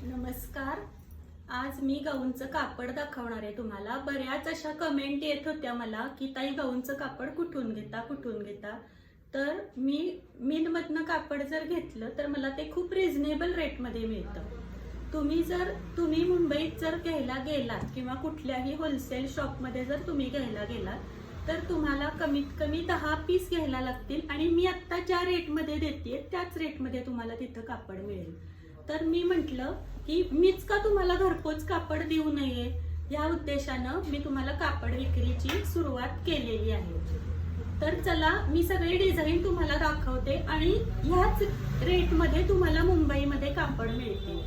नमस्कार. आज मी गाऊनचं कापड दाखवणार आहे तुम्हाला. बऱ्याच अशा कमेंट येत होत्या मला की ताई गाऊनचं कापड कुठून घेता. तर मी मिलमधनं कापड जर घेतलं तर मला ते खूप रिझनेबल रेटमध्ये मिळतं. तुम्ही मुंबईत जर घ्यायला गेलात किंवा कुठल्याही होलसेल शॉपमध्ये जर तुम्ही घ्यायला गेलात तर तुम्हाला कमीत कमी 10 पीस घ्यायला लागतील आणि मी आत्ता ज्या रेटमध्ये देते त्याच रेटमध्ये तुम्हाला तिथं कापड मिळेल. तर मी म्हटलं की मीच का तुम्हाला घरपोच कापड देऊ नये या उद्देशानं मी तुम्हाला कापड विक्रीची सुरुवात केलेली आहे. तर चला मी सगळे डिझाईन तुम्हाला दाखवते आणि ह्याच रेटमध्ये तुम्हाला मुंबईमध्ये कापड मिळतील.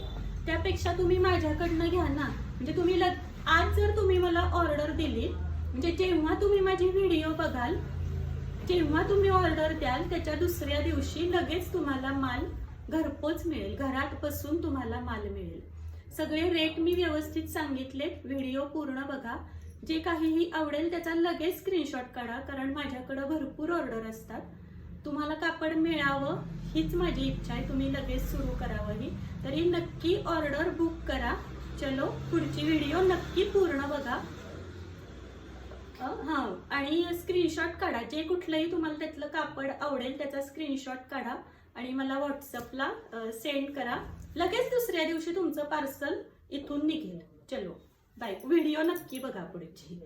त्यापेक्षा तुम्ही माझ्याकडनं घ्या ना. म्हणजे तुम्ही आज जर तुम्ही मला ऑर्डर दिली म्हणजे जेव्हा तुम्ही माझी व्हिडिओ बघाल जेव्हा तुम्ही ऑर्डर द्याल त्याच्या दुसऱ्या दिवशी लगेच तुम्हाला माल घरपोच मिळेल. घरात बसून तुम्हाला माल मिळेल. सगळे रेट मी व्यवस्थित सांगितलेत. व्हिडिओ पूर्ण बघा. जे काहीही आवडेल त्याचा लगेच स्क्रीनशॉट काढा कारण माझ्याकडे भरपूर ऑर्डर असतात. तुम्हाला कापड मिळावं हीच माझी इच्छा आहे. तुम्ही लगेच सुरू करावं ही. तरी नक्की ऑर्डर बुक करा. चलो पुढची व्हिडिओ नक्की पूर्ण बघा. आणि स्क्रीनशॉट काढा. जे कुठलंही तुम्हाला त्यातलं कापड आवडेल त्याचा स्क्रीनशॉट काढा आणि मला व्हॉट्सअपला सेंड करा. लगेच दुसऱ्या दिवशी तुमचं पार्सल इथून निघेल. चलो बाय. व्हिडिओ नक्की बघा पुढची.